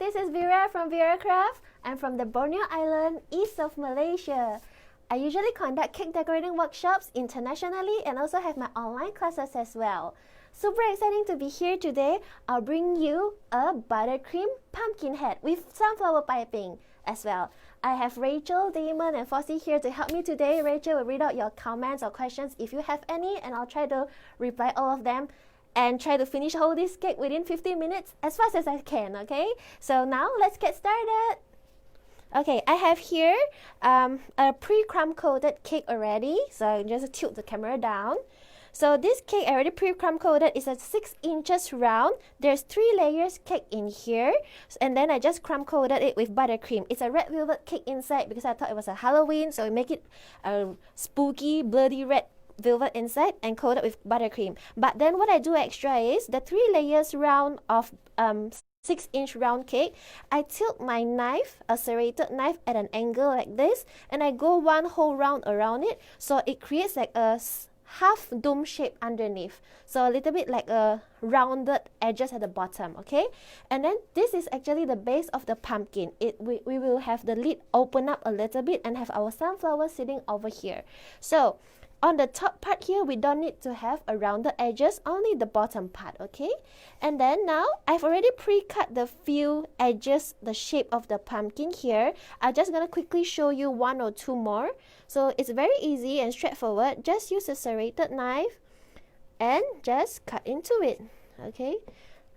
this is Vera from Vera Craft. I'm from the Borneo Island, east of Malaysia. I usually conduct cake decorating workshops internationally and also have my online classes as well. Super exciting to be here today. I'll bring you a buttercream pumpkin head with sunflower piping as well. I have Rachel, Damon, and Fossey here to help me today. Rachel will read out your comments or questions if you have any, and I'll try to reply all of them and try to finish all this cake within 15 minutes as fast as I can, okay? So now let's get started. Okay, I have here a pre-crumb coated cake already. So just tilt the camera down. So this cake already pre-crumb coated is a 6 inches round. There's 3 layers cake in here, and then I just crumb coated it with buttercream. It's a red velvet cake inside because I thought it was a Halloween, so we make it a spooky, bloody red velvet inside and coated with buttercream. But then what I do extra is the 3 layers round of 6-inch round cake. I tilt my knife, a serrated knife, at an angle like this, and I go one whole round around it, so it creates like a half dome shape underneath, so a little bit like a rounded edges at the bottom, okay? And then this is actually the base of the pumpkin. We will have the lid open up a little bit and have our sunflower sitting over here. So on the top part here, we don't need to have a rounded edges, only the bottom part, okay? And then now, I've already pre-cut the few edges, the shape of the pumpkin here. I'm just gonna quickly show you 1 or 2 more. So it's very easy and straightforward. Just use a serrated knife and just cut into it, okay?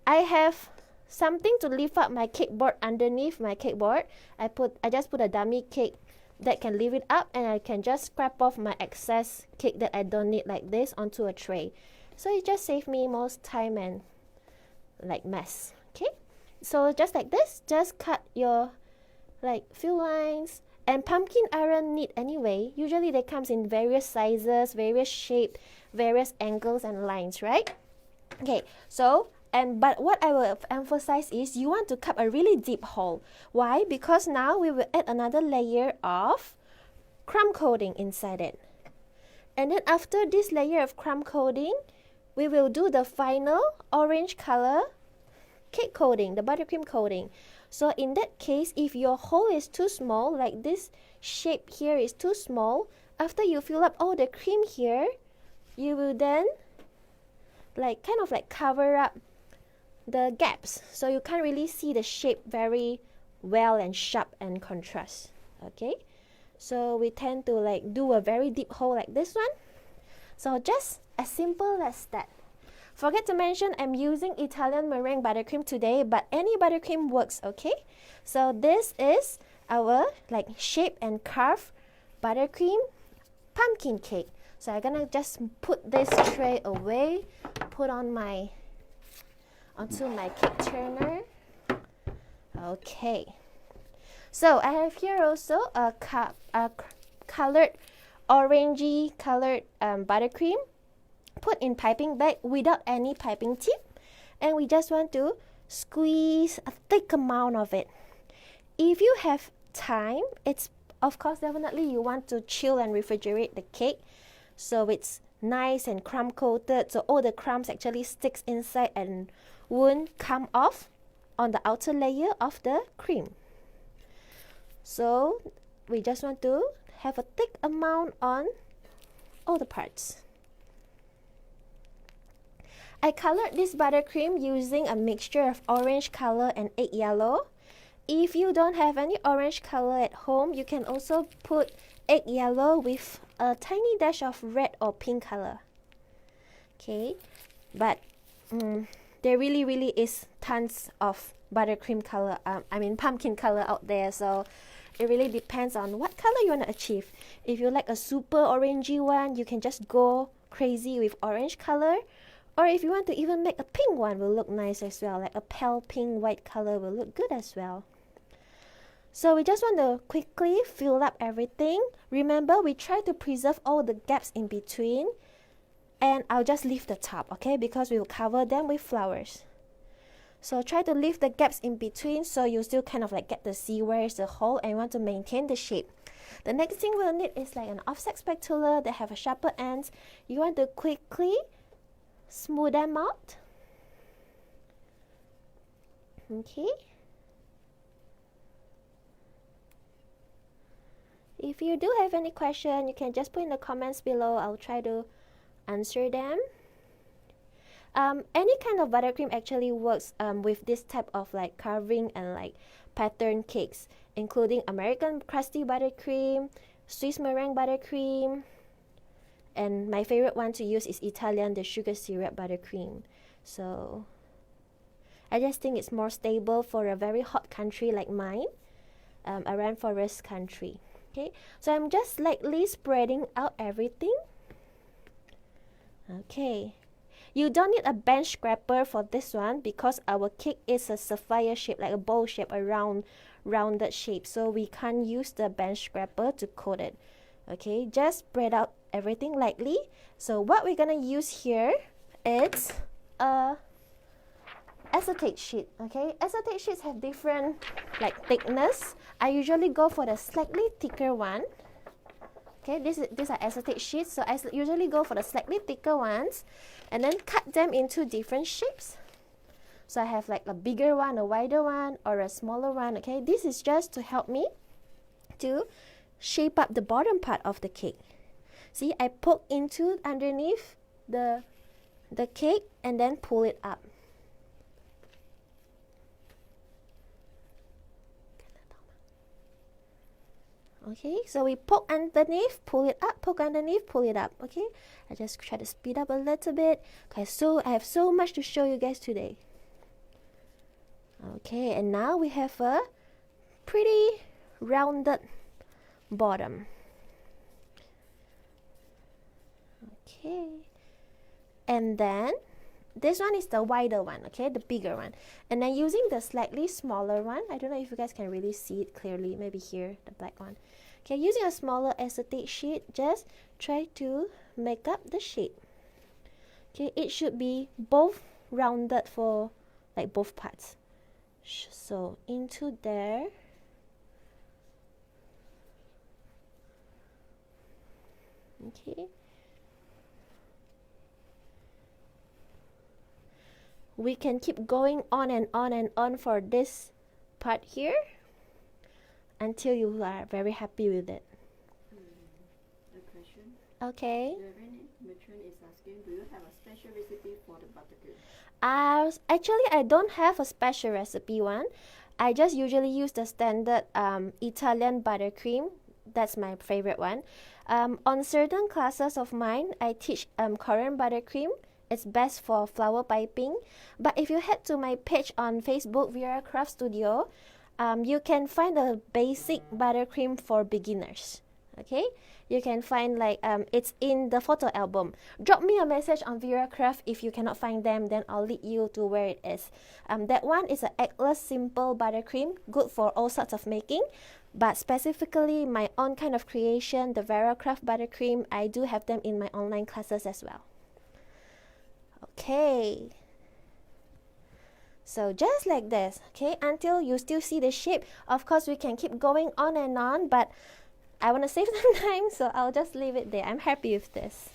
I have something to lift up my cake board underneath my cake board. I just put a dummy cake that can lift it up, and I can just scrap off my excess cake that I don't need like this onto a tray. So it just saves me most time and like mess, okay? So just like this, just cut your like few lines. And pumpkin aren't neat anyway. Usually they comes in various sizes, various shape, various angles and lines, right? Okay, so but what I will emphasize is you want to cut a really deep hole. Why? Because now we will add another layer of crumb coating inside it. And then after this layer of crumb coating, we will do the final orange color cake coating, the buttercream coating. So in that case, if your hole is too small, like this shape here is too small, after you fill up all the cream here, you will then like kind of like cover up the gaps, so you can't really see the shape very well and sharp and contrast, okay? So we tend to like do a very deep hole like this one. So just as simple as that. Forget to mention I'm using Italian meringue buttercream today, but any buttercream works, okay? So this is our like shape and carve buttercream pumpkin cake. So I'm gonna just put this tray away, put on onto my cake turner. Okay. So I have here also a colored, orangey colored buttercream put in piping bag without any piping tip, and we just want to squeeze a thick amount of it. If you have time, it's of course definitely you want to chill and refrigerate the cake so it's nice and crumb coated, so all the crumbs actually sticks inside and won't come off on the outer layer of the cream. So we just want to have a thick amount on all the parts. I colored this buttercream using a mixture of orange color and egg yellow. If you don't have any orange color at home, you can also put egg yellow with a tiny dash of red or pink color. Okay, but there really is tons of buttercream color, pumpkin color out there, so it really depends on what color you want to achieve. If you like a super orangey one, you can just go crazy with orange color. Or if you want to even make a pink one, will look nice as well. Like a pale pink white color will look good as well. So we just want to quickly fill up everything. Remember, we try to preserve all the gaps in between. And I'll just leave the top, okay? Because we will cover them with flowers. So try to leave the gaps in between so you still kind of like get to see where is the hole and you want to maintain the shape. The next thing we'll need is like an offset spatula that have a sharper ends. You want to quickly smooth them out. Okay. if you do have any question, you can just put in the comments below. I'll try to answer them. Any kind of buttercream actually works with this type of like carving and like pattern cakes, including American crusty buttercream, Swiss meringue buttercream, and my favorite one to use is Italian, the sugar syrup buttercream. So I just think it's more stable for a very hot country like mine, a rainforest country. Okay, so I'm just lightly spreading out everything. Okay, you don't need a bench scraper for this one because our cake is a sapphire shape, like a bowl shape, a rounded shape, so we can't use the bench scraper to coat it. Okay, just spread out everything lightly. So what we're gonna use here is a acetate sheet. Okay, acetate sheets have different like thickness. I usually go for the slightly thicker one. Okay, these are acetate sheets, so I usually go for the slightly thicker ones and then cut them into different shapes. So I have like a bigger one, a wider one, or a smaller one. Okay, this is just to help me to shape up the bottom part of the cake. See, I poke into underneath the cake and then pull it up. Okay, so we poke underneath, pull it up, poke underneath, pull it up. Okay, I just try to speed up a little bit. Okay, so I have so much to show you guys today. Okay, and now we have a pretty rounded bottom. Okay, and then this one is the wider one, okay, the bigger one. And then using the slightly smaller one, I don't know if you guys can really see it clearly, maybe here, the black one. Okay, using a smaller acetate sheet, just try to make up the shape. Okay, it should be both rounded for like both parts. So into there. Okay. We can keep going on and on and on for this part here until you are very happy with it. A question. Okay. The matron is asking, do you have a special recipe for the buttercream? Actually, I don't have a special recipe one. I just usually use the standard Italian buttercream. That's my favorite one. On certain classes of mine, I teach Korean buttercream. It's best for flower piping. But if you head to my page on Facebook, Vera Craft Studio, you can find a basic buttercream for beginners. Okay, you can find like it's in the photo album. Drop me a message on Vera Craft if you cannot find them, then I'll lead you to where it is. That one is an eggless simple buttercream, good for all sorts of making. But specifically my own kind of creation, the Vera Craft buttercream, I do have them in my online classes as well. Okay, so just like this, okay, until you still see the shape. Of course, we can keep going on and on, but I want to save some time, so I'll just leave it there. I'm happy with this.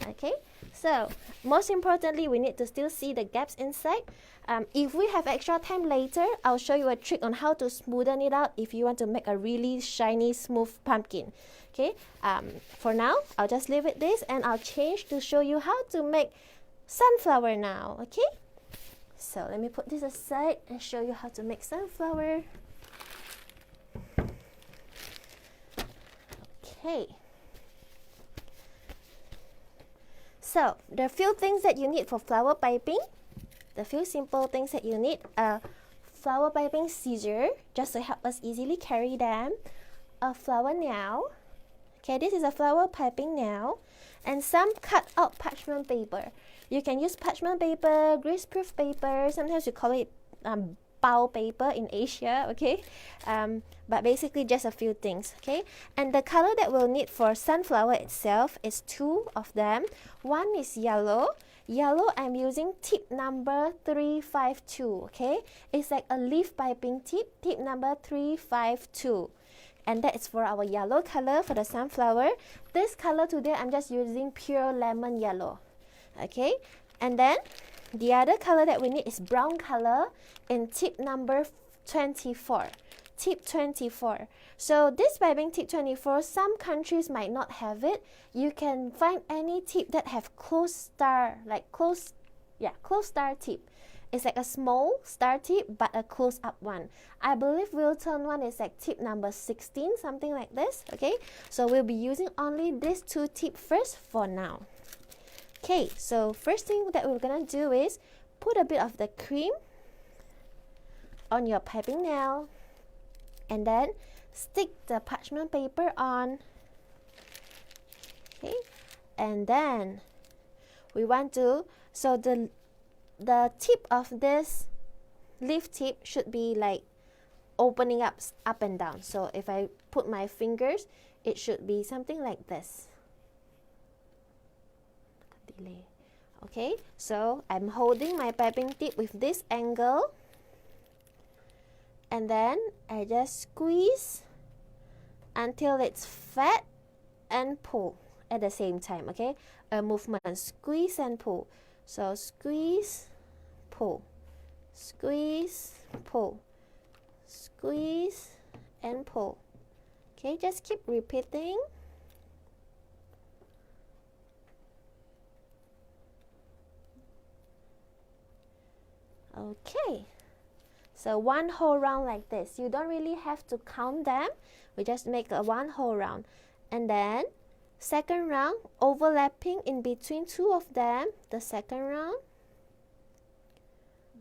Okay, so most importantly, we need to still see the gaps inside. If we have extra time later, I'll show you a trick on how to smoothen it out if you want to make a really shiny, smooth pumpkin. Okay, for now, I'll just leave it this and I'll change to show you how to make sunflower now. Okay, so let me put this aside and show you how to make sunflower. Okay, so there are few things that you need for flower piping. The few simple things that you need are flower piping scissor, just to help us easily carry them, a flower nail, okay, this is a flower piping nail, and some cut out parchment paper. You can use parchment paper, greaseproof paper, sometimes we call it bao paper in Asia, okay, but basically just a few things, okay. And the color that we'll need for sunflower itself is two of them. One is yellow. I'm using tip number 352, okay. It's like a leaf piping tip number 352, and that is for our yellow color for the sunflower. This color today I'm just using pure lemon yellow, okay. And then the other color that we need is brown color in tip number 24. tip 24. So this piping tip 24, some countries might not have it. You can find any tip that have closed star, like closed star tip. It's like a small star tip but a close up one. I believe Wilton one is like tip number 16, something like this. Okay, so we'll be using only these two tips first for now. Okay, so first thing that we're gonna do is put a bit of the cream on your piping nail, and then stick the parchment paper on. Okay, and then we want to, so the tip of this leaf tip should be like opening up and down. So if I put my fingers, it should be something like this. Okay, so I'm holding my piping tip with this angle, and then I just squeeze until it's fat and pull at the same time. Okay, a movement, squeeze and pull. So squeeze, pull, squeeze, pull, squeeze and pull. Okay, just keep repeating. Okay, so one whole round like this. You don't really have to count them. We just make a one whole round, and then second round, overlapping in between two of them. The second round,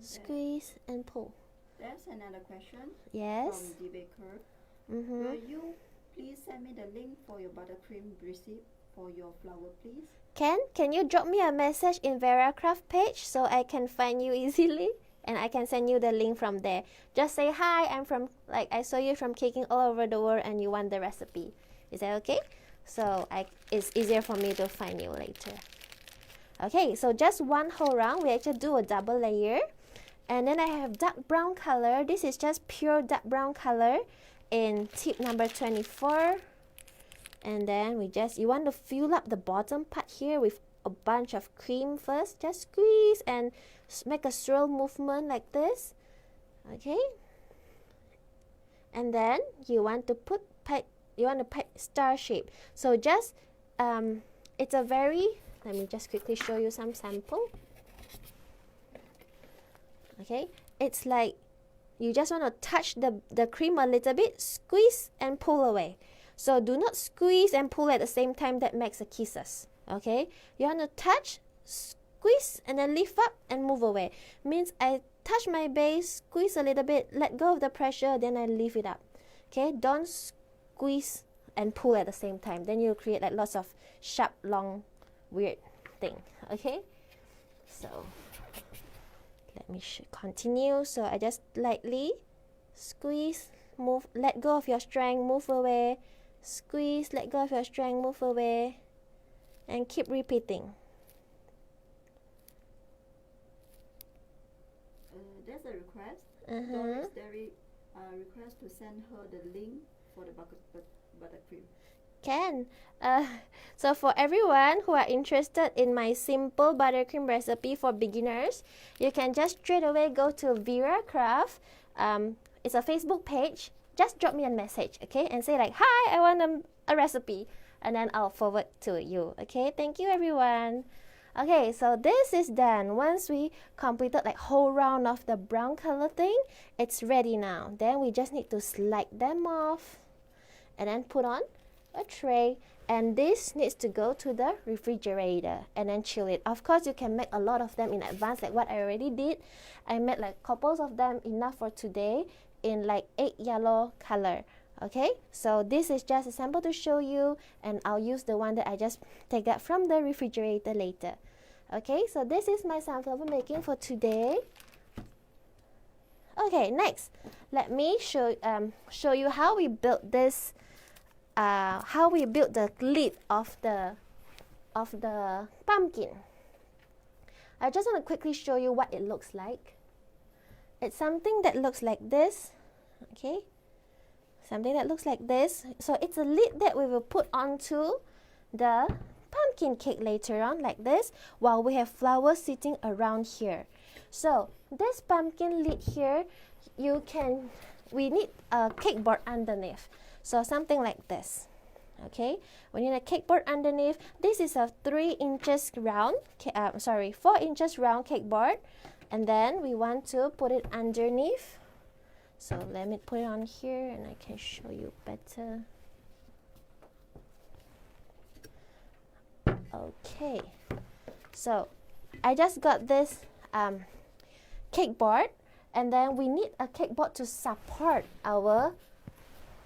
squeeze and pull. There's another question. Yes. From the baker. Will you please send me the link for your buttercream recipe for your flower, please? Can you drop me a message in Vera Craft page so I can find you easily? And I can send you the link from there. Just say, hi, I'm from, like, I saw you from Caking All Over the World and you want the recipe. Is that okay? So it's easier for me to find you later. Okay, so just one whole round. We actually do a double layer. And then I have dark brown color. This is just pure dark brown color in tip number 24. And then you want to fill up the bottom part here with a bunch of cream first. Just squeeze and make a swirl movement like this. Okay, and then you want to pipe star shape. So just it's a very, let me just quickly show you some sample. Okay, it's like you just want to touch the cream a little bit, squeeze and pull away. So do not squeeze and pull at the same time. That makes a kisses. Okay, you want to touch, squeeze and then lift up and move away. Means I touch my base, squeeze a little bit, let go of the pressure, then I lift it up. Okay, don't squeeze and pull at the same time. Then you'll create like lots of sharp, long, weird thing. Okay, so let me continue. So I just lightly squeeze, move, let go of your strength, move away, squeeze, let go of your strength, move away, and keep repeating. There's a request. Doris Derry request to send her the link for the buttercream. Can. So for everyone who are interested in my simple buttercream recipe for beginners, you can just straight away go to Vera Craft. It's a Facebook page. Just drop me a message, okay, and say like, hi, I want a recipe, and then I'll forward to you. Okay, thank you everyone. Okay, so this is done. Once we completed like whole round of the brown color thing, it's ready now. Then we just need to slide them off and then put on a tray, and this needs to go to the refrigerator and then chill it. Of course, you can make a lot of them in advance like what I already did. I made like couples of them, enough for today, in like 8 yellow color. Okay, so this is just a sample to show you, and I'll use the one that I just take that from the refrigerator later. Okay, so this is my sunflower making for today. Okay, next, let me show you how we built this. How we built the lid of the pumpkin. I just want to quickly show you what it looks like. It's something that looks like this. Okay, something that looks like this. So it's a lid that we will put onto the pumpkin cake later on, like this, while we have flowers sitting around here. So this pumpkin lid here, you can we need a cake board underneath. So something like this. Okay, we need a cake board underneath. This is a 4 inches round cake board, and then we want to put it underneath. So let me put it on here and I can show you better. Okay, so I just got this cake board, and then we need a cake board to support our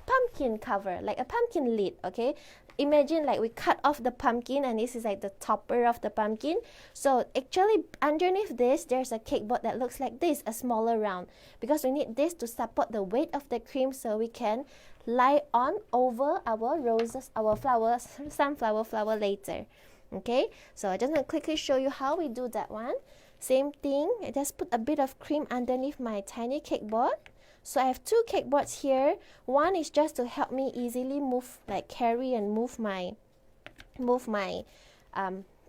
pumpkin cover, like a pumpkin lid. Okay, imagine like we cut off the pumpkin and this is like the topper of the pumpkin. So actually underneath this there's a cake board that looks like this, a smaller round, because we need this to support the weight of the cream so we can lie on over our roses, our flowers, sunflower flower later. Okay, so I just want to quickly show you how we do that one. Same thing, I just put a bit of cream underneath my tiny cake board. So I have 2 cake boards here. One is just to help me easily move, like carry and move my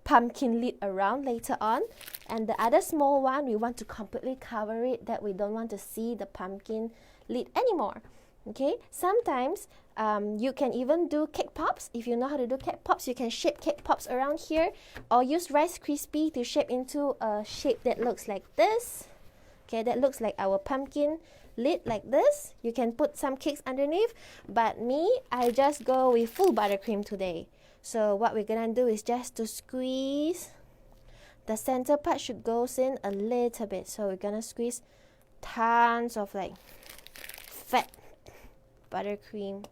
pumpkin lid around later on. And the other small one, we want to completely cover it, that we don't want to see the pumpkin lid anymore. Okay, sometimes you can even do cake pops. If you know how to do cake pops, you can shape cake pops around here, or use Rice Krispie to shape into a shape that looks like this. Okay, that looks like our pumpkin lid like this. You can put some cakes underneath, but me, I just go with full buttercream today. So what we're gonna do is just to squeeze. The center part should go in a little bit, so we're gonna squeeze tons of like fat buttercream.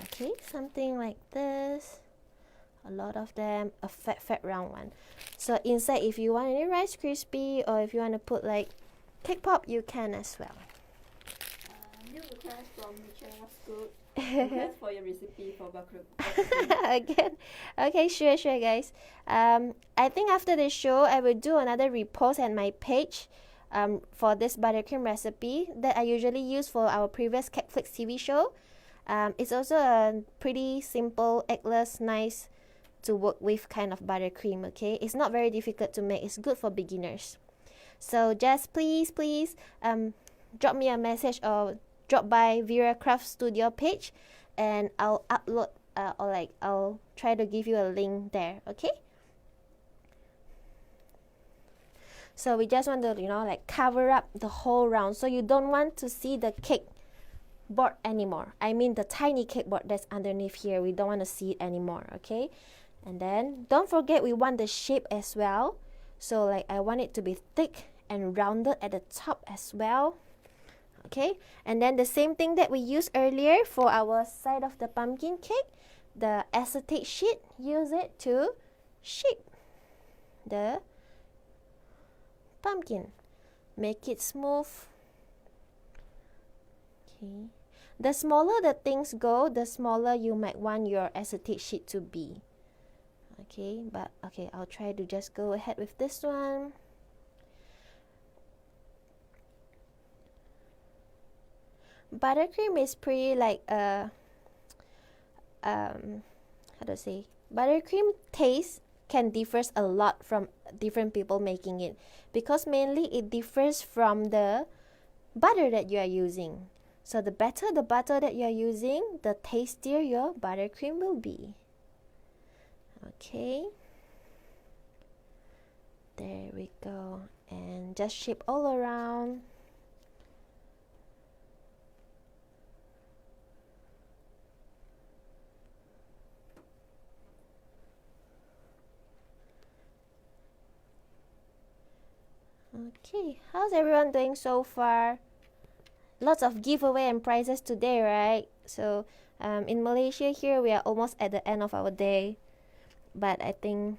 Okay, something like this. A lot of them, a fat round one. So inside, if you want any Rice Krispie or if you want to put like cake pop, you can as well. New request from Michelle, what's good? Request for your recipe for buttercream. Again, okay, sure guys. I think after the show I will do another repost at my page for this buttercream recipe that I usually use for our previous Cakeflix TV show. It's also a pretty simple, eggless, nice to work with kind of buttercream. Okay, it's not very difficult to make. It's good for beginners. So just please drop me a message or drop by Vera Craft Studio page, and I'll upload I'll try to give you a link there. Okay, so we just want to like cover up the whole round, so you don't want to see the cake board anymore. I mean the tiny cake board that's underneath here, we don't want to see it anymore. Okay, and then don't forget we want the shape as well. So like I want it to be thick and rounded at the top as well. Okay, and then the same thing that we used earlier for our side of the pumpkin cake, the acetate sheet, use it to shape the pumpkin, make it smooth. Okay, the smaller the things go, the smaller you might want your acetate sheet to be. Okay, but okay, I'll try to just go ahead with this one. Buttercream is pretty like how to say, buttercream taste can differs a lot from different people making it, because mainly it differs from the butter that you are using. So the better the butter that you are using, the tastier your buttercream will be. Okay, there we go, and just shape all around. Okay, how's everyone doing so far? Lots of giveaway and prizes today, right? So in Malaysia here, we are almost at the end of our day. But I think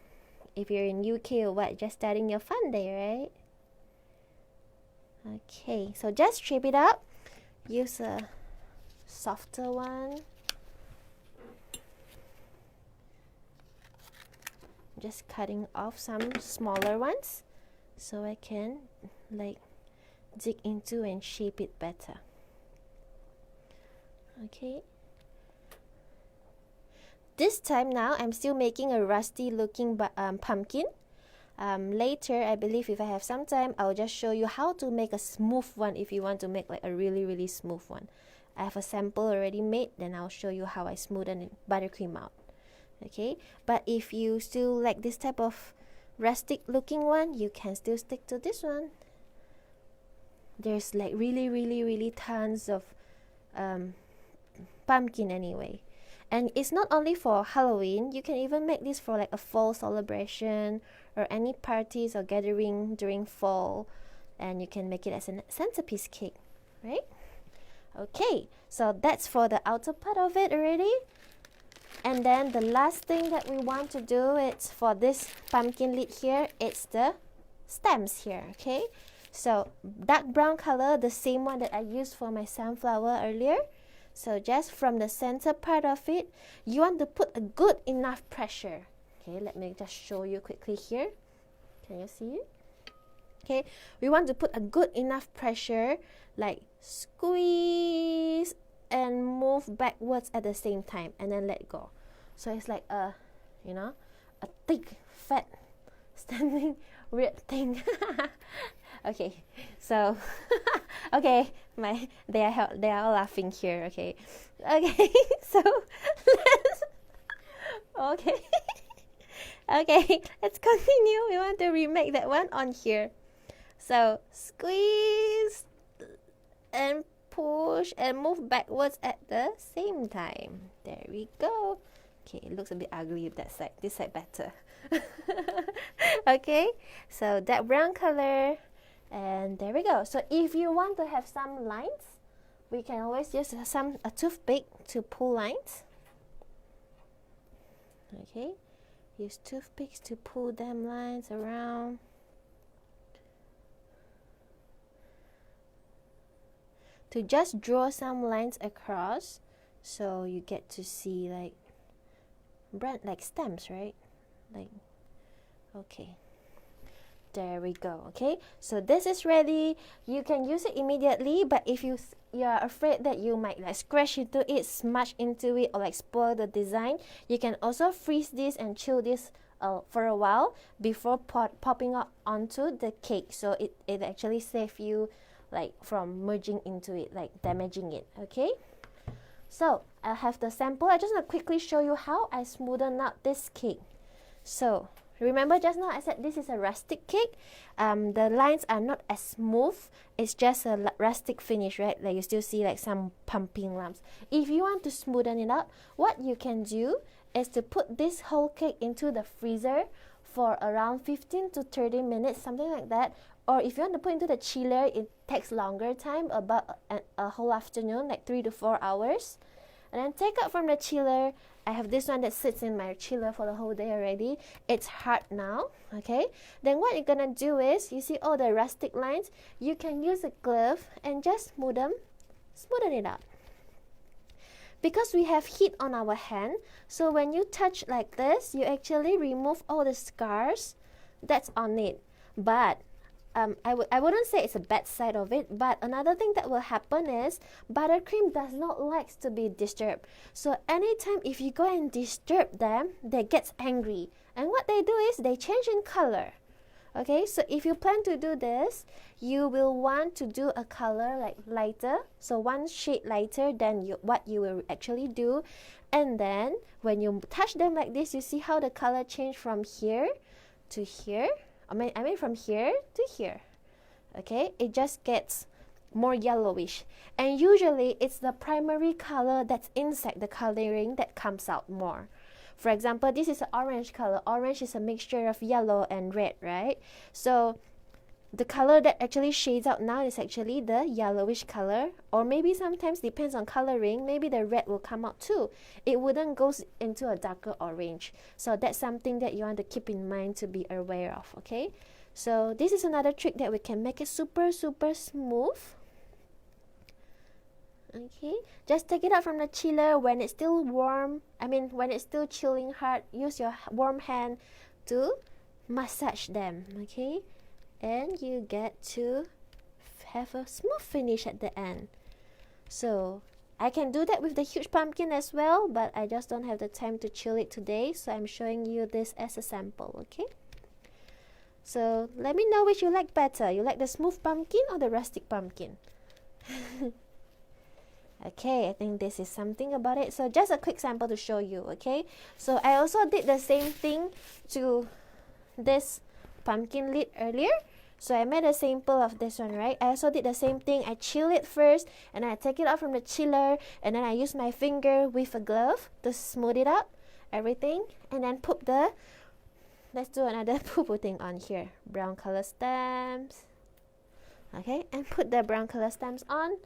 if you're in UK or what, just starting your fun day, right? Okay, so just shape it up. Use a softer one. Just cutting off some smaller ones, so I can like dig into and shape it better. Okay, this time now, I'm still making a rusty looking pumpkin. Later, I believe if I have some time, I'll just show you how to make a smooth one if you want to make like a really smooth one. I have a sample already made, then I'll show you how I smoothen buttercream out. Okay, but if you still like this type of rustic looking one, you can still stick to this one. There's like really tons of pumpkin anyway. And it's not only for Halloween, you can even make this for like a fall celebration or any parties or gathering during fall, and you can make it as a centerpiece cake, right? Okay, so that's for the outer part of it already. And then the last thing that we want to do is for this pumpkin lid here, it's the stems here, okay? So dark brown color, the same one that I used for my sunflower earlier. So just from the center part of it, you want to put a good enough pressure. Okay, let me just show you quickly here. Can you see it? Okay, we want to put a good enough pressure, like squeeze and move backwards at the same time, and then let go. So it's like a, you know, a thick, fat, standing weird thing. Okay, so okay, they are all laughing here. Okay, so let's okay. Okay, let's continue. We want to remake that one on here. So squeeze and push and move backwards at the same time. There we go. Okay, it looks a bit ugly with that side. This side better. Okay, so that brown color, and there we go. So if you want to have some lines, we can always use a toothpick to pull lines. Okay, use toothpicks to pull them lines around. To just draw some lines across, so you get to see like stems, right? Like, okay, there we go. Okay, so this is ready. You can use it immediately, but if you're afraid that you might like scratch into it, smudge into it, or like spoil the design, you can also freeze this and chill this for a while before popping up onto the cake, so it actually saves you like from merging into it, like damaging it. Okay, so I have the sample. I just want to quickly show you how I smoothen out this cake. So remember just now I said this is a rustic cake. The lines are not as smooth. It's just a rustic finish, right? Like you still see like some pumping lumps. If you want to smoothen it out, what you can do is to put this whole cake into the freezer for around 15 to 30 minutes, something like that. Or if you want to put into the chiller, it takes longer time, about a whole afternoon, like 3 to 4 hours. And then take out from the chiller. I have this one that sits in my chiller for the whole day already. It's hard now, okay? Then what you're gonna do is, you see all the rustic lines, you can use a glove and just smoothen it out. Because we have heat on our hand, so when you touch like this, you actually remove all the scars that's on it. But I wouldn't say it's a bad side of it, but another thing that will happen is buttercream does not like to be disturbed. So anytime if you go and disturb them, they get angry. And what they do is they change in color. Okay, so if you plan to do this, you will want to do a color like lighter, so one shade lighter than what you will actually do. And then when you touch them like this, you see how the color change from here to here. I mean from here to here. Okay, it just gets more yellowish, and usually it's the primary color that's inside the coloring that comes out more. For example, this is an orange color. Orange is a mixture of yellow and red, right? So the color that actually shades out now is actually the yellowish color, or maybe sometimes depends on coloring, maybe the red will come out too. It wouldn't go into a darker orange. So that's something that you want to keep in mind to be aware of, okay? So this is another trick that we can make it super smooth. Okay, just take it out from the chiller when it's still warm. When it's still chilling hard, use your warm hand to massage them, okay? And you get to have a smooth finish at the end. So I can do that with the huge pumpkin as well, but I just don't have the time to chill it today, so I'm showing you this as a sample, okay? So let me know which you like better. You like the smooth pumpkin or the rustic pumpkin? Okay, I think this is something about it. So just a quick sample to show you, okay? So I also did the same thing to this pumpkin lid earlier. So I made a sample of this one, right? I also did the same thing. I chill it first, and I take it out from the chiller, and then I use my finger with a glove to smooth it up, everything, and then put the, let's do another poo-poo thing on here. Brown color stamps. Okay, and put the brown color stamps on.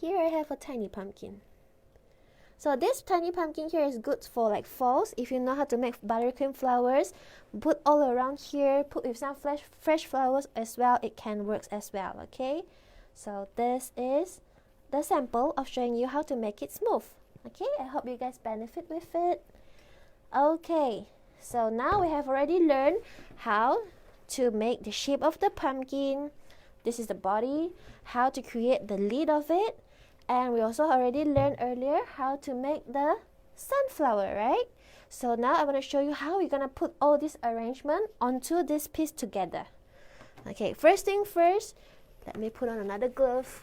Here I have a tiny pumpkin. So this tiny pumpkin here is good for like falls. If you know how to make buttercream flowers, put all around here, put with some fresh flowers as well, it can work as well, okay? So this is the sample of showing you how to make it smooth. Okay, I hope you guys benefit with it. Okay, so now we have already learned how to make the shape of the pumpkin. This is the body, how to create the lid of it. And we also already learned earlier how to make the sunflower, right? So now I'm going to show you how we're going to put all this arrangement onto this piece together. Okay, first thing first, let me put on another glove.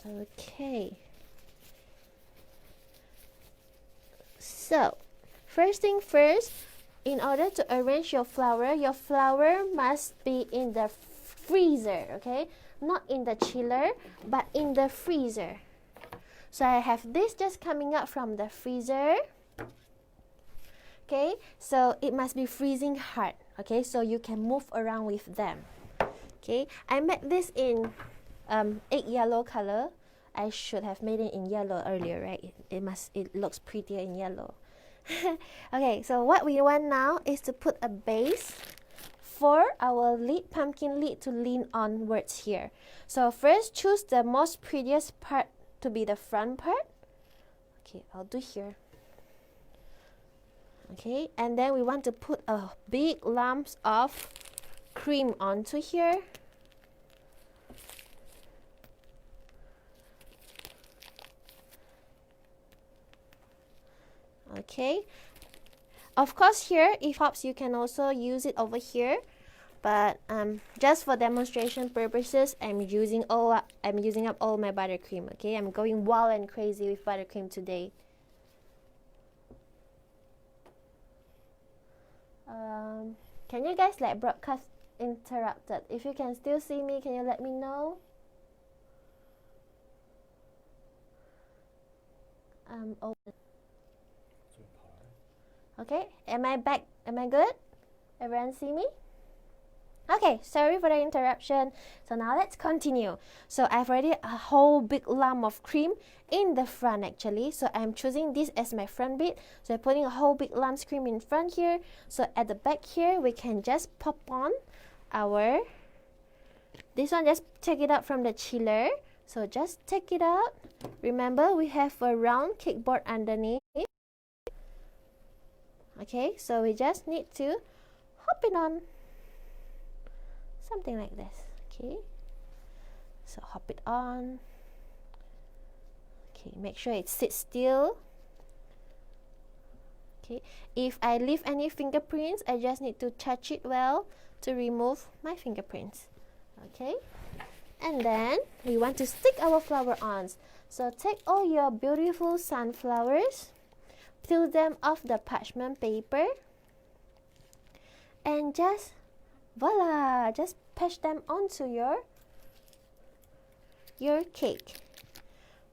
Okay. So, first thing first, in order to arrange your flower must be in the freezer, okay? Not in the chiller, but in the freezer. So I have this just coming out from the freezer. Okay, so it must be freezing hard, okay? So you can move around with them. Okay, I made this in egg yellow color. I should have made it in yellow earlier, right? It looks prettier in yellow. Okay, so what we want now is to put a base for our lid, pumpkin lid, to lean onwards here. So first choose the most prettiest part to be the front part. Okay, I'll do here. Okay, and then we want to put a big lumps of cream onto here. Okay, of course here if pops you can also use it over here, but just for demonstration purposes I'm using up all my buttercream. Okay, I'm going wild and crazy with buttercream today. Can you guys like broadcast interrupted? If you can still see me, can you let me know? Open. Okay, am I back? Am I good? Everyone see me? Okay, sorry for the interruption. So now let's continue. So I've already a whole big lump of cream in the front actually. So I'm choosing this as my front bit. So I'm putting a whole big lump of cream in front here. So at the back here, we can just pop on our, this one, just take it out from the chiller. So just take it out. Remember, we have a round cake board underneath. Okay, so we just need to hop it on. Something like this. Okay, so hop it on. Okay, make sure it sits still. Okay, if I leave any fingerprints, I just need to touch it well to remove my fingerprints. Okay, and then we want to stick our flower on. So take all your beautiful sunflowers, peel them off the parchment paper, and just voila, just patch them onto your cake.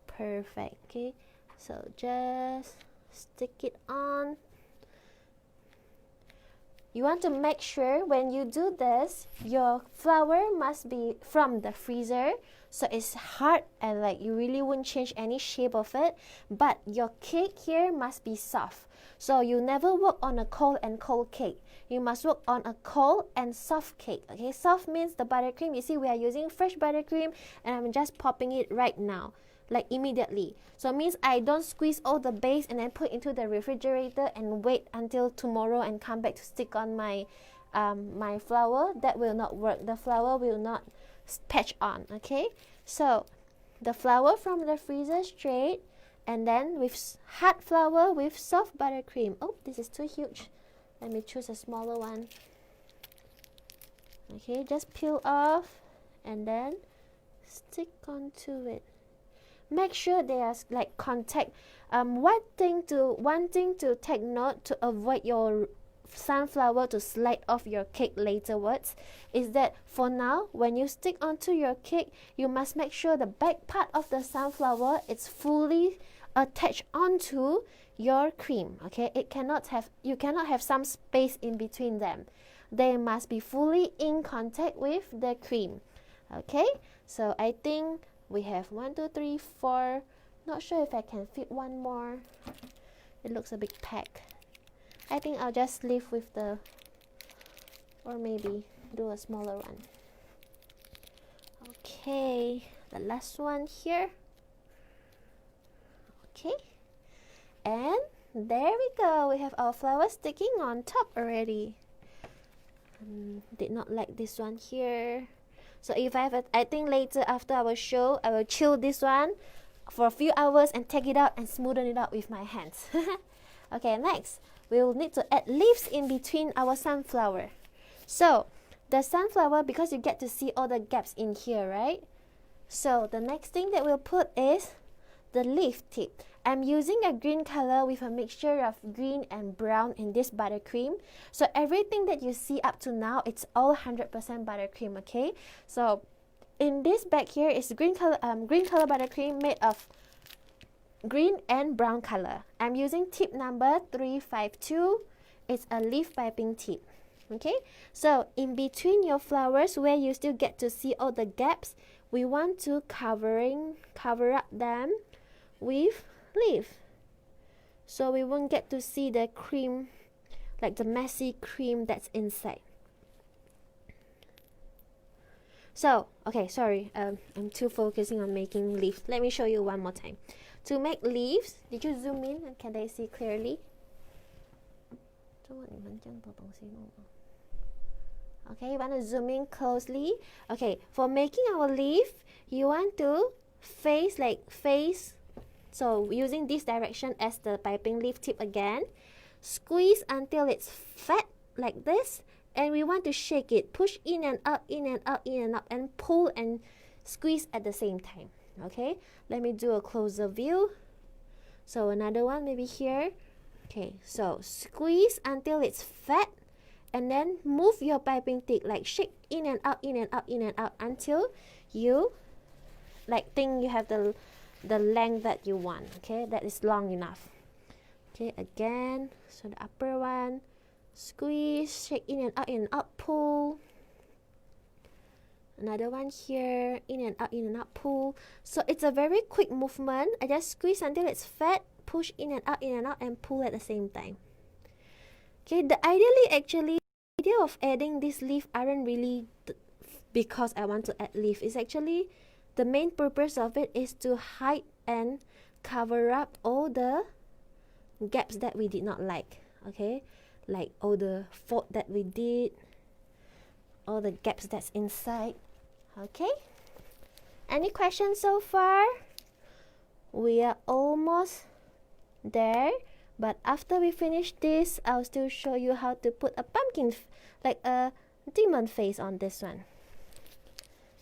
Perfect. Okay, so just stick it on. You want to make sure when you do this, your flower must be from the freezer, so it's hard and like you really won't change any shape of it, but your cake here must be soft. So you never work on a cold and cold cake. You must work on a cold and soft cake. Okay, soft means the buttercream. You see, we are using fresh buttercream, and I'm just popping it right now, like immediately. So it means I don't squeeze all the base and then put into the refrigerator and wait until tomorrow and come back to stick on my my flour. That will not work. The flour will not patch on. Okay, so the flour from the freezer straight, and then with hard flour with soft buttercream. Oh, this is too huge. Let me choose a smaller one. Okay, just peel off and then stick onto it. Make sure they are like contact. One thing to take note to avoid your sunflower to slide off your cake laterwards is that for now, when you stick onto your cake, you must make sure the back part of the sunflower is fully attached onto your cream. Okay, you cannot have some space in between them. They must be fully in contact with the cream. Okay, so I think we have 1 2 3 4. Not sure if I can fit one more. It looks a big pack. I think I'll just leave with the, or maybe do a smaller one. Okay, the last one here. Okay, and there we go. We have our flower sticking on top already. Did not like this one here. So if I think later after our show, I will chill this one for a few hours and take it out and smoothen it out with my hands. Okay, next we will need to add leaves in between our sunflower. So the sunflower, because you get to see all the gaps in here, right? So the next thing that we'll put is the leaf tip. I'm using a green color with a mixture of green and brown in this buttercream. So everything that you see up to now, it's all 100% buttercream. Okay, so in this bag here is green color buttercream made of green and brown color. I'm using tip number 352. It's a leaf piping tip. Okay, so in between your flowers where you still get to see all the gaps, we want to cover up them with leaf, so we won't get to see the cream, like the messy cream that's inside. So okay, sorry, I'm too focusing on making leaves. Let me show you one more time. To make leaves, did you zoom in and can they see clearly? Okay, you want to zoom in closely. Okay, for making our leaf, you want to face. So using this direction as the piping leaf tip again, squeeze until it's fat like this, and we want to shake it, push in and out, in and out, in and out, and pull and squeeze at the same time. Okay, let me do a closer view. So another one maybe here. Okay, so squeeze until it's fat, and then move your piping tip, like shake in and out, in and out, in and out, until you think you have the length that you want. Okay, that is long enough. Okay, again, so the upper one, squeeze, shake in and out, pull. Another one here, in and out, pull. So it's a very quick movement. I just squeeze until it's fat, push in and out, and pull at the same time. Okay, the idea of adding this leaf aren't really because I want to add leaf. It's actually the main purpose of it is to hide and cover up all the gaps that we did not like. Okay, like all the fault that we did, all the gaps that's inside. Okay, any questions so far? We are almost there, but after we finish this, I'll still show you how to put a pumpkin, like a demon face on this one.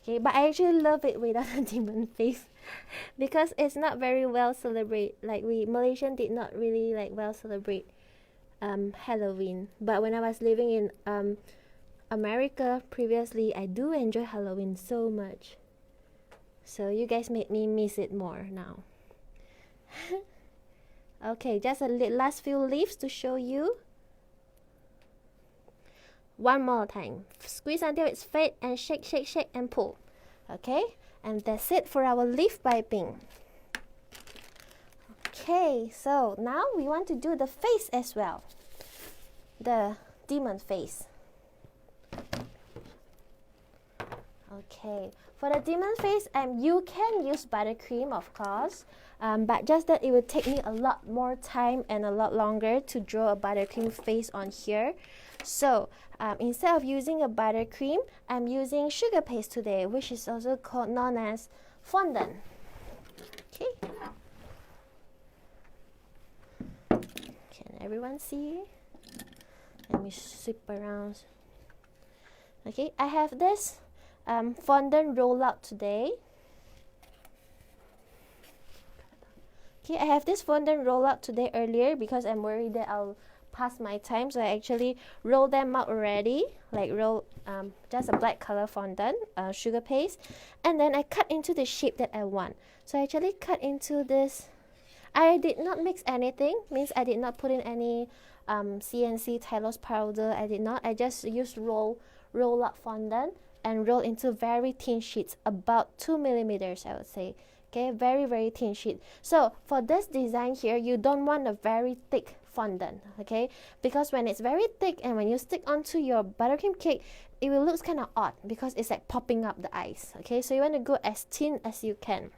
Okay, but I actually love it without a demon face because it's not very well celebrated. Like Malaysian did not really well celebrate Halloween. But when I was living in America previously, I do enjoy Halloween so much. So you guys made me miss it more now. Okay, just a last few leaves to show you. One more time. Squeeze until it's fat and shake, shake, shake and pull. Okay, and that's it for our leaf piping. Okay, so now we want to do the face as well. The demon face. Okay, for the demon face, you can use buttercream, of course, but just that it would take me a lot more time and a lot longer to draw a buttercream face on here. So instead of using a buttercream, I'm using sugar paste today, which is also known as fondant. Okay. Can everyone see? Let me sweep around. Okay, I have this fondant rollout today. Okay, I have this fondant rollout today earlier because I'm worried that I'll pass my time, so I actually roll them out already, like roll just a black color fondant, sugar paste, and then I cut into the shape that I want. So I actually cut into this. I did not mix anything, means I did not put in any CNC Tylose powder. I did not. I just used roll up fondant and roll into very thin sheets, about 2 millimeters, I would say. Okay, very thin sheet. So for this design here, you don't want a very thick fondant, okay, because when it's very thick and when you stick onto your buttercream cake, it will look kind of odd because it's like popping up the eyes. Okay, so you want to go as thin as you can,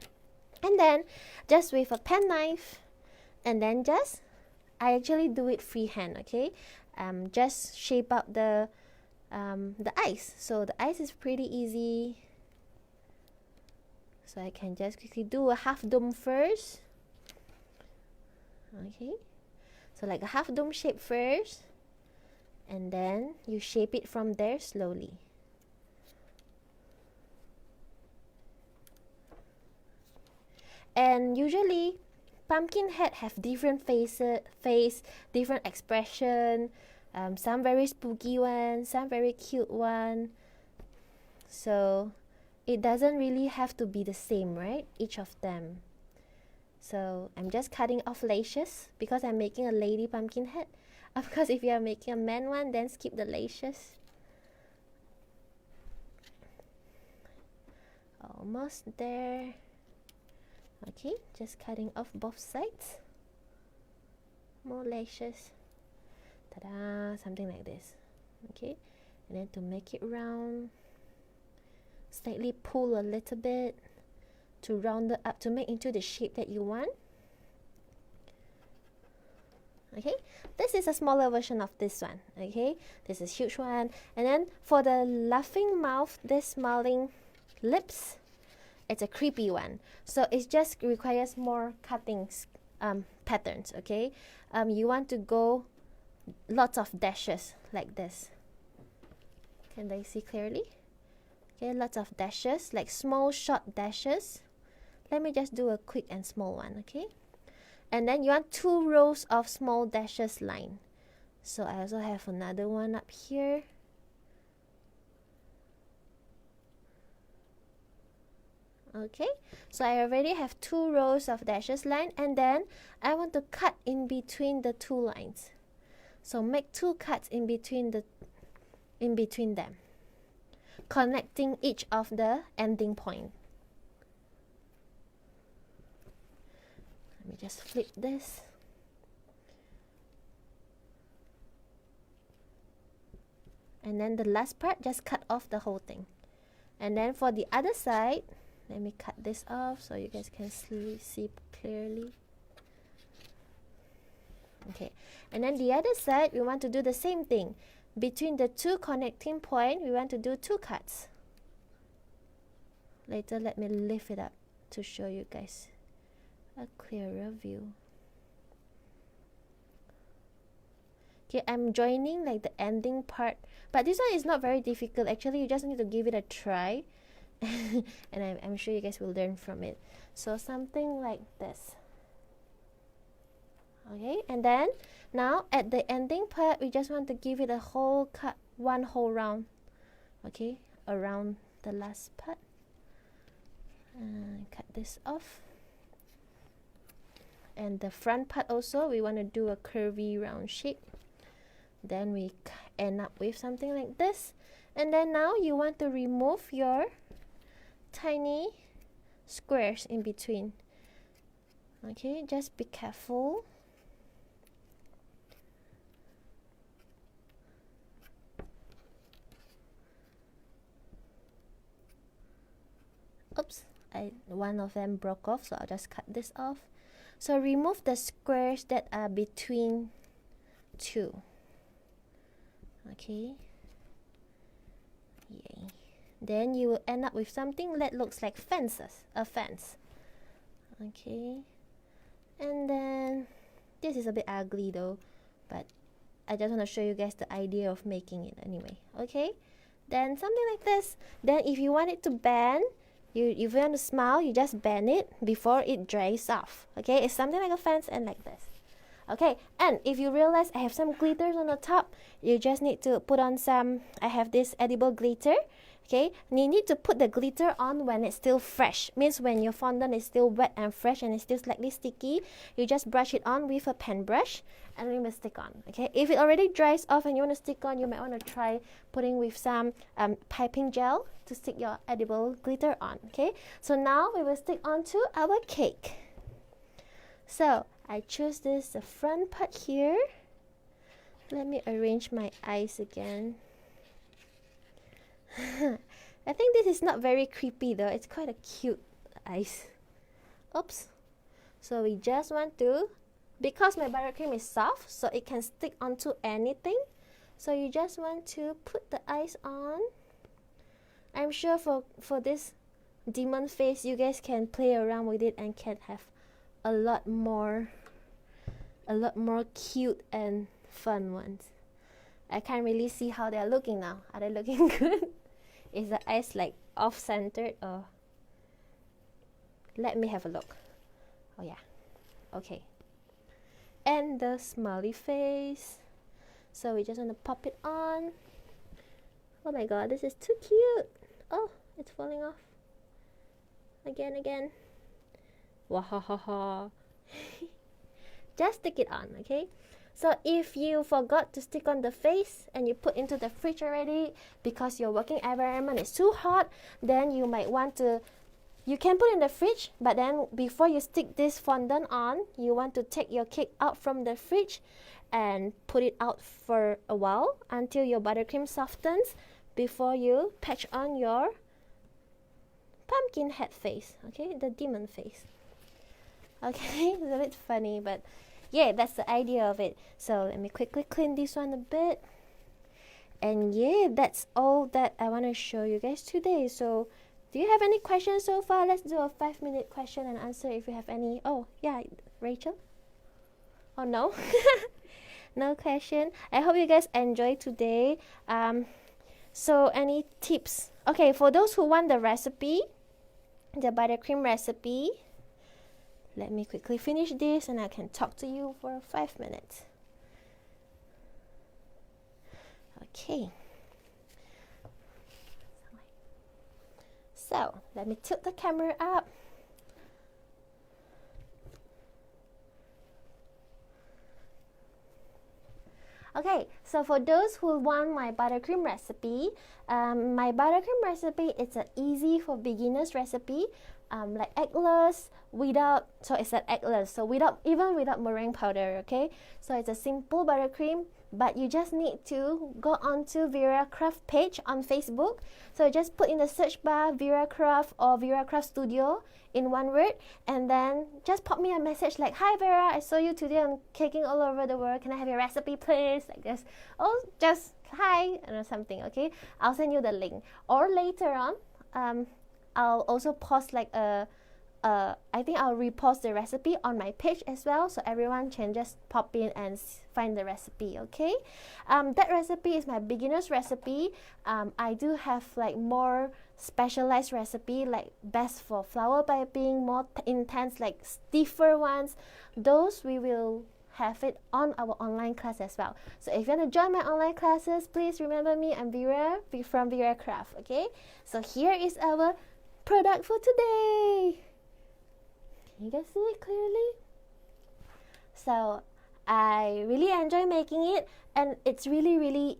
and then just with a pen knife, and then just I actually do it freehand. Okay, just shape out the eyes. So the eyes is pretty easy. So I can just quickly do a half dome first. Okay, so like a half dome shape first, and then you shape it from there slowly. And usually pumpkin head have different face, different expression, some very spooky one, some very cute one. So it doesn't really have to be the same, right? Each of them. So I'm just cutting off lashes because I'm making a lady pumpkin head. Of course, if you are making a man one, then skip the lashes. Almost there. Okay, just cutting off both sides. More lashes. Ta-da! Something like this. Okay, and then to make it round, slightly pull a little bit to round it up to make into the shape that you want. Okay, this is a smaller version of this one. Okay, this is huge one. And then for the laughing mouth, this smiling lips, it's a creepy one. So it just requires more cutting patterns. Okay, you want to go lots of dashes like this. Can they see clearly? Okay, lots of dashes, like small short dashes. Let me just do a quick and small one, okay? And then you want 2 rows of small dashes line. So I also have another one up here. Okay, so I already have 2 rows of dashes line, and then I want to cut in between the 2 lines. So make 2 cuts in between them, connecting each of the ending point. Let me just flip this. And then the last part, just cut off the whole thing. And then for the other side, let me cut this off so you guys can see clearly. Okay, and then the other side, we want to do the same thing. Between the 2 connecting points, we want to do 2 cuts. Later, let me lift it up to show you guys a clearer view. Okay, I'm joining like the ending part, but this one is not very difficult. Actually, you just need to give it a try, and I'm sure you guys will learn from it. So something like this. Okay, and then now at the ending part, we just want to give it a whole cut, one whole round. Okay, around the last part. Cut this off. And the front part also, we want to do a curvy round shape. Then we end up with something like this. And then now you want to remove your tiny squares in between. Okay, just be careful. Oops, one of them broke off, so I'll just cut this off. So remove the squares that are between two. Okay. Yay. Then you will end up with something that looks like fences, a fence. Okay. And then this is a bit ugly though, but I just want to show you guys the idea of making it anyway. Okay. Then something like this. Then if you want it to bend, if you want to smile, you just bend it before it dries off. Okay, it's something like a fence and like this. Okay, and if you realize I have some glitters on the top, you just need to put on some, I have this edible glitter. Okay, and you need to put the glitter on when it's still fresh. Means when your fondant is still wet and fresh and it's still slightly sticky, you just brush it on with a pen brush and then you will stick on. Okay, if it already dries off and you want to stick on, you might want to try putting with some piping gel to stick your edible glitter on. Okay, so now we will stick onto our cake. So I choose this, the front part here. Let me arrange my eyes again. I think this is not very creepy though. It's quite a cute eyes. Oops. So we just want to, because my buttercream is soft, so it can stick onto anything. So you just want to put the eyes on. I'm sure for this demon face, you guys can play around with it and can have a lot more cute and fun ones. I can't really see how they're looking now. Are they looking good? Is the eyes like off-centered or? Let me have a look. Oh yeah. Okay. And the smiley face. So we just want to pop it on. Oh my god, this is too cute. Oh, it's falling off. Again. Wahahaha. Just stick it on, okay? So if you forgot to stick on the face and you put into the fridge already because your working environment is too hot, then you might want to, you can put in the fridge, but then before you stick this fondant on, you want to take your cake out from the fridge and put it out for a while until your buttercream softens before you patch on your pumpkin head face, okay? The demon face. Okay, it's a bit funny, but yeah, that's the idea of it. So let me quickly clean this one a bit. And yeah, that's all that I want to show you guys today. So do you have any questions so far? Let's do a 5-minute question and answer if you have any. Oh yeah, Rachel? Oh no? No question. I hope you guys enjoyed today. So any tips? Okay, for those who want the recipe, the buttercream recipe, let me quickly finish this and I can talk to you for 5 minutes. Okay. So, let me tilt the camera up. Okay, so for those who want my buttercream recipe, it's an easy for beginners recipe, like eggless, even without meringue powder, okay? So it's a simple buttercream, but you just need to go onto Vera Craft page on Facebook. So just put in the search bar Vera Craft or Vera Craft Studio in one word, and then just pop me a message like, "Hi Vera, I saw you today on Caking All Over the World. Can I have your recipe please?" Like this. Or just hi or something, okay? I'll send you the link. Or later on, I'll also post like I think I'll repost the recipe on my page as well, so everyone can just pop in and find the recipe, okay? That recipe is my beginner's recipe. I do have like more specialized recipe, like best for flower piping, more intense, like stiffer ones. Those we will have it on our online class as well. So if you want to join my online classes, please remember me. I'm Vera from Vera Craft, okay? So here is our product for today. Can you guys see it clearly? So I really enjoy making it, and it's really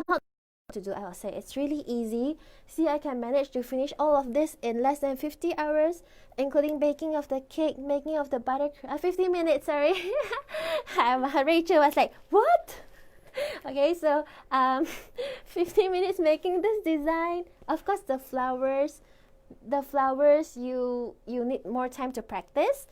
not to do. I'll say it's really easy. See, I can manage to finish all of this in less than 50 hours, including baking of the cake, making of the buttercream. 50 minutes, sorry. Rachel was like, what? Okay, so 50 minutes making this design. Of course, the flowers you need more time to practice.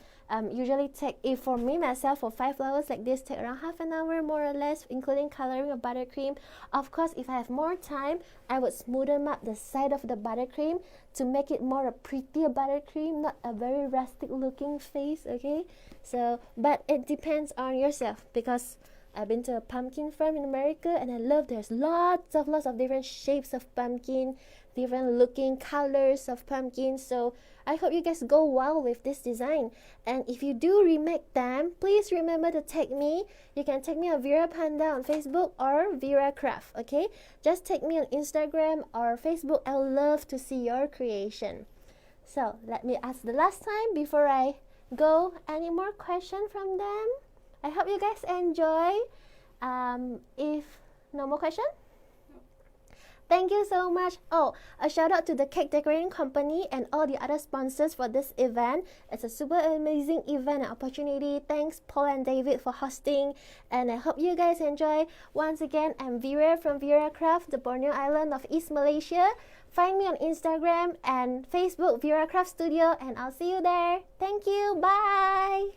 Usually take, if for me myself, for 5 flowers like this, take around half an hour more or less, including coloring of buttercream. Of course, if I have more time, I would smoothen up the side of the buttercream to make it more a prettier buttercream, not a very rustic looking face. Okay, so but it depends on yourself, because I've been to a pumpkin farm in America, and I love there's lots of different shapes of pumpkin, different looking colors of pumpkin. So I hope you guys go wild with this design. And if you do remake them, please remember to tag me. You can tag me on Vera Panda on Facebook or Vera Craft. Okay, just tag me on Instagram or Facebook. I would love to see your creation. So let me ask the last time before I go. Any more question from them? I hope you guys enjoy. If no more question, thank you so much. Oh, a shout out to the cake decorating company and all the other sponsors for this event. It's a super amazing event and opportunity. Thanks Paul and David for hosting, and I hope you guys enjoy. Once again, I'm Vera from Vera Craft, the Borneo Island of East Malaysia. Find me on Instagram and Facebook, Vera Craft Studio, and I'll see you there. Thank you. Bye.